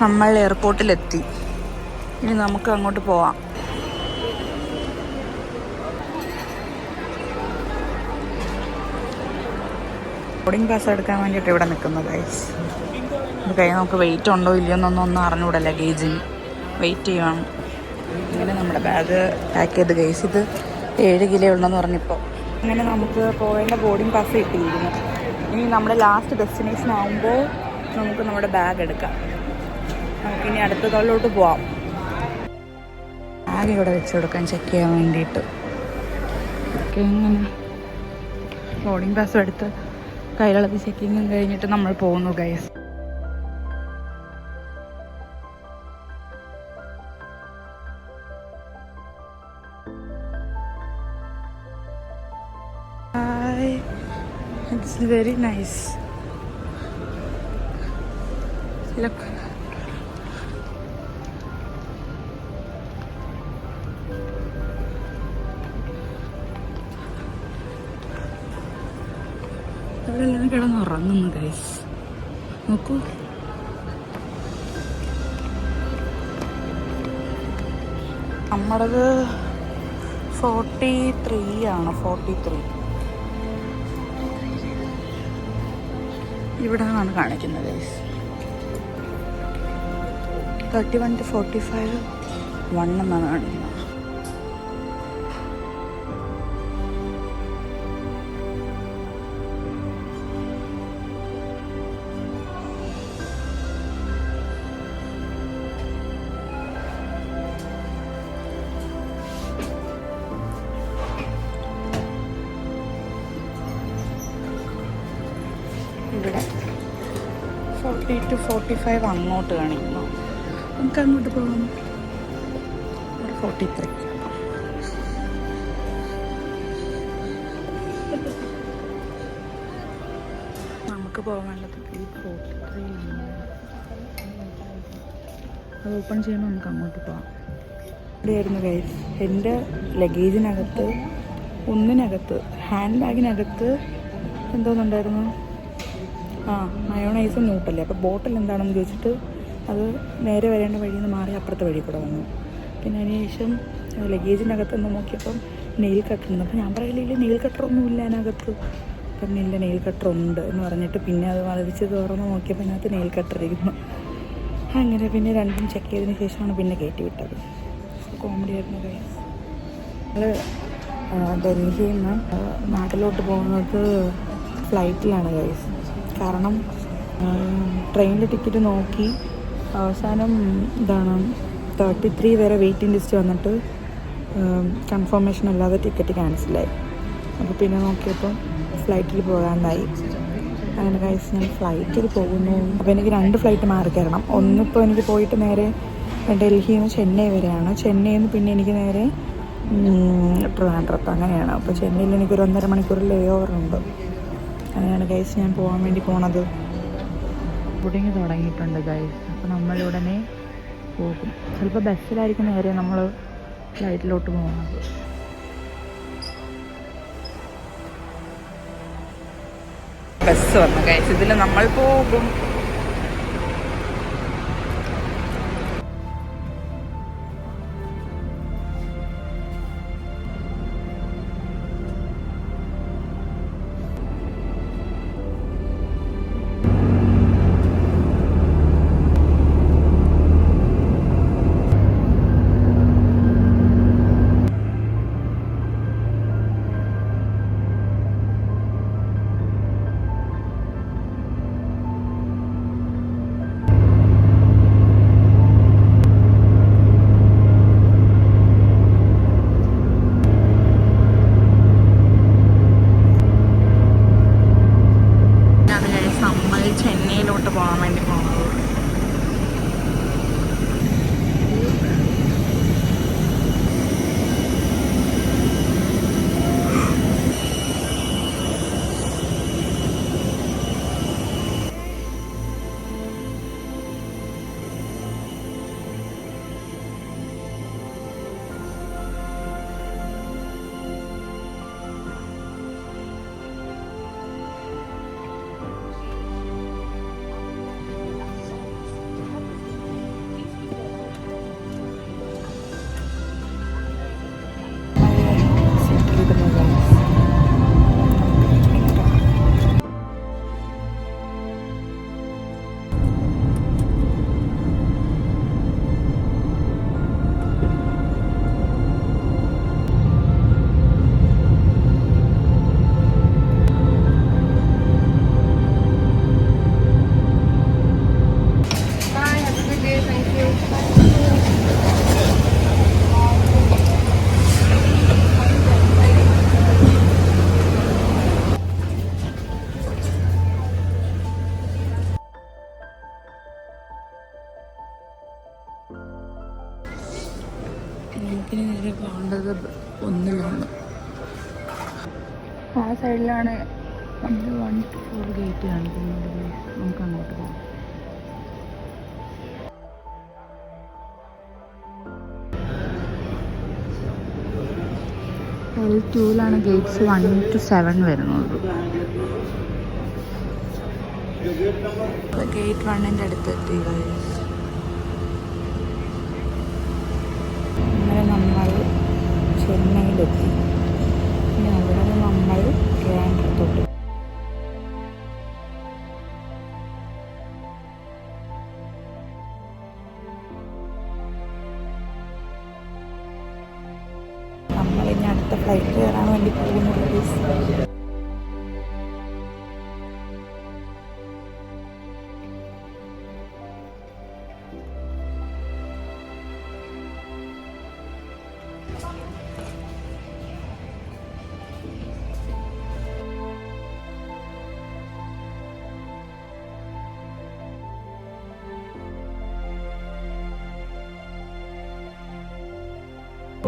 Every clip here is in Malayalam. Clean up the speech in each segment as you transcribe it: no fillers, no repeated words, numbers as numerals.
നമ്മൾ എയർപോർട്ടിലെത്തി. ഇനി നമുക്ക് അങ്ങോട്ട് പോവാം. ബോർഡിംഗ് പാസ് എടുക്കാൻ വേണ്ടിയിട്ട് ഇവിടെ നിൽക്കുന്നത് ഗൈസ്. ഇത് കഴിഞ്ഞ് നമുക്ക് വെയിറ്റ് ഉണ്ടോ ഇല്ലയോ എന്നൊന്നും അറിഞ്ഞൂടാ. ലഗേജിന് വെയിറ്റ് ചെയ്യുവാണ്. അങ്ങനെ നമ്മുടെ ബാഗ് പാക്ക് ചെയ്ത് ഗൈസ്. ഇത് 7 കിലോ ഉണ്ടെന്ന് പറഞ്ഞപ്പോൾ അങ്ങനെ നമുക്ക് പോകേണ്ട ബോർഡിംഗ് പാസ് കിട്ടിയിരുന്നു. ഇനി നമ്മുടെ ലാസ്റ്റ് ഡെസ്റ്റിനേഷൻ ആകുമ്പോൾ നമുക്ക് നമ്മുടെ ബാഗ് എടുക്കാം. നമുക്കിനി അടുത്ത തള്ളിലോട്ട് പോവാം. ബാഗ് ഇവിടെ വെച്ച് കൊടുക്കാൻ ചെക്ക് ചെയ്യാൻ വേണ്ടിയിട്ട്. ഇങ്ങനെ ബോർഡിംഗ് പാസും എടുത്ത് കയ്യിലുള്ളത് ചെക്കിങ്ങും കഴിഞ്ഞിട്ട് നമ്മൾ പോകുന്നു guys. It's very nice. Look. ഇവിടെല്ലാം കിടന്നുറങ്ങുന്നു ഗൈസ്. നോക്കൂ. നമ്മുടേത് 43 ആണ്. 43 ഇവിടെ നിന്നാണ് കാണിക്കുന്നത് ഗൈസ്. 31 to 45 1 എന്നാണ് കാണിക്കുന്നത്. ഇവിടെ 40 to 45 അങ്ങോട്ട് കാണിക്കുന്നു. നമുക്ക് അങ്ങോട്ട് പോകാം. 43 നമുക്ക് പോകാനുള്ളത് 43 അത് ഓപ്പൺ ചെയ്യുമ്പോൾ നമുക്ക് അങ്ങോട്ട് പോകാം. ഇവിടെയായിരുന്നു ഗൈസ്. എൻ്റെ ലഗേജിനകത്ത് ഒന്നിനകത്ത് ഹാൻഡ് ബാഗിനകത്ത് എന്തോന്നുണ്ടായിരുന്നു, മയോണൈസും ന്യൂട്ടല്ലേ. അപ്പോൾ ബോട്ടിൽ എന്താണെന്ന് ചോദിച്ചിട്ട് അത് നേരെ വരേണ്ട വഴിയിൽ നിന്ന് മാറി അപ്പുറത്തെ വഴി കൂടെ വന്നു. പിന്നെ അതിനുശേഷം ലഗേജിനകത്ത് നിന്ന് നോക്കിയപ്പം നെയിൽ കട്ടർ ഉണ്ട്. അപ്പോൾ ഞാൻ പറയില്ല നെയിൽ കട്ടറൊന്നും ഇല്ല അതിനകത്ത്. അപ്പം ഇല്ല നെയിൽ കട്ടർ ഉണ്ട് എന്ന് പറഞ്ഞിട്ട് പിന്നെ അത് വലിച്ച് തുറന്ന് നോക്കിയപ്പോൾ അതിനകത്ത് നെയിൽ കട്ടർ ഇരിക്കുന്നു. അങ്ങനെ പിന്നെ രണ്ടും ചെക്ക് ചെയ്തതിന് ശേഷമാണ് പിന്നെ കയറ്റി വിട്ടത്. കോമഡി ആയിരുന്നു ഗൈസ്. ഞങ്ങൾ ഡൽഹിയിൽ നിന്ന് നാട്ടിലോട്ട് പോകുന്നത് ഫ്ലൈറ്റിലാണ് ഗൈസ്. കാരണം ട്രെയിനിൻ്റെ ടിക്കറ്റ് നോക്കി അവസാനം 33 വരെ വെയിറ്റിംഗ് ലിസ്റ്റ് വന്നിട്ട് കൺഫർമേഷൻ അല്ലാതെ ടിക്കറ്റ് ക്യാൻസലായി. അപ്പോൾ പിന്നെ നോക്കിയപ്പോൾ ഫ്ലൈറ്റിൽ പോകാനായി. അങ്ങനെ ഗൈസ് ഞാൻ ഫ്ലൈറ്റിൽ പോകുന്നു. അപ്പോൾ എനിക്ക് 2 ഫ്ലൈറ്റ് മാറി കയറണം. ഒന്നിപ്പോൾ എനിക്ക് പോയിട്ട് നേരെ ഡൽഹിയിൽ നിന്ന് ചെന്നൈ വരെയാണ്. ചെന്നൈയിൽ നിന്ന് പിന്നെ എനിക്ക് നേരെ ട്രിവാൻഡ്രത്ത് അങ്ങനെയാണ്. അപ്പോൾ ചെന്നൈയിൽ എനിക്കൊരു 1.5 മണിക്കൂർ ലേ ഓവർ ഉണ്ട്. അങ്ങനെയാണ് ഗൈസ് ഞാൻ പോകാൻ വേണ്ടി പോണത്. ബുഡിങ് തുടങ്ങിയിട്ടുണ്ട് ഗൈസ്. അപ്പോൾ നമ്മളുടനെ പോകും. ചിലപ്പോൾ ബസ്സിലായിരിക്കും നേരെ നമ്മൾ ഫ്ലൈറ്റിലോട്ട് പോകുന്നത്. ബസ് വന്നു ഗൈസ്. ഇതിൽ നമ്മൾ പോകും. പോകേണ്ടത് ഒന്നിലാണ്. ആ സൈഡിലാണ് നമ്മൾ 1 to 4 ഗേറ്റ് കാണിക്കുന്നത്. നമുക്ക് അങ്ങോട്ട് പോകാം. L2ലാണ് ഗേറ്റ്സ് 1 to 7 വരുന്നത്. ഗേറ്റ് 1ൻ്റെ അടുത്തെത്തി. അങ്ങനെ നമ്മൾ ചെന്നൈയിലെത്തി. ഇനി അവിടെ നിന്ന് നമ്മൾ ട്രിവാൻഡ്രത്തോട്ട്. നമ്മളിനി അടുത്ത ഫ്ലൈറ്റ് കയറാൻ വേണ്ടി പോകുന്നത്.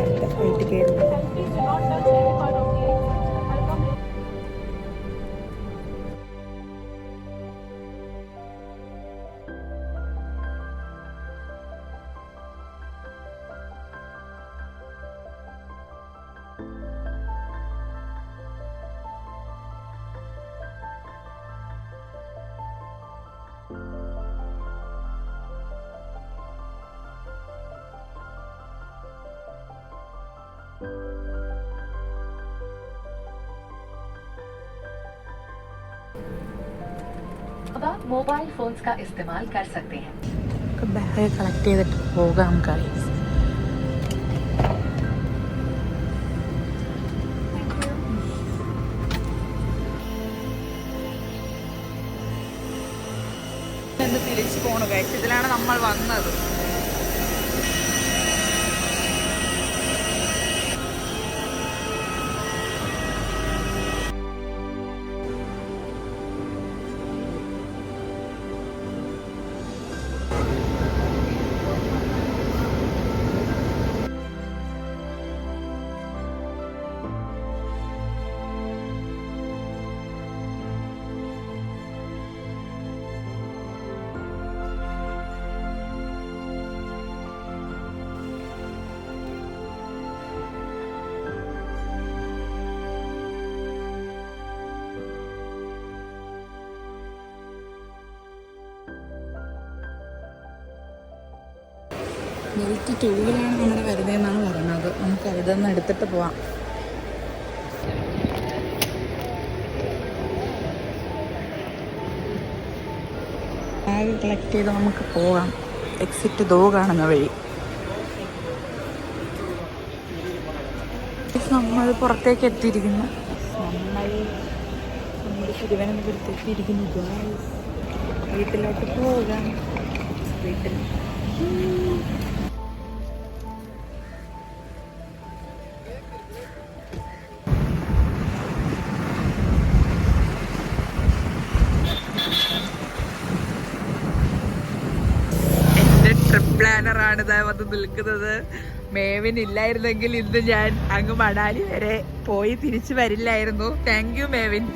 അടുത്ത ഫ്ലൈറ്റ് കയറുന്നു. अब आप मोबाइल फोन्स का इस्तेमाल कर सकते हैं. ബാഗ് കളക്ട് ചെയ്തിട്ട് പോകാം ഗൈസ്. തിരിച്ചു പോണു ഗൈസ്. ഇതിലാണ് നമ്മൾ വന്നത്. ഗേറ്റ് 2ലാണ് നമ്മൾ വരുന്നതെന്നാണ് പറയുന്നത്. നമുക്ക് അവിടെ നിന്ന് എടുത്തിട്ട് പോവാം. ബാഗ് കളക്ട് ചെയ്ത് നമുക്ക് പോകാം. എക്സിറ്റ് 2 കാണുന്ന വഴി. നമ്മൾ പുറത്തേക്ക് എത്തിയിരിക്കുന്നു. നമ്മൾ തിരുവനന്തപുരത്തേക്ക് ഇരിക്കുന്നു. വീട്ടിലോട്ട് പോകാം. വീട്ടിൽ ട്രിപ്പ് പ്ലാനറാണ് ഇതാ വന്ന് നിൽക്കുന്നത്. മേവിൻ ഇല്ലായിരുന്നെങ്കിൽ ഇന്ന് ഞാൻ അങ്ങ് മണാലി വരെ പോയി തിരിച്ചു വരില്ലായിരുന്നു. Thank you മേവിൻ.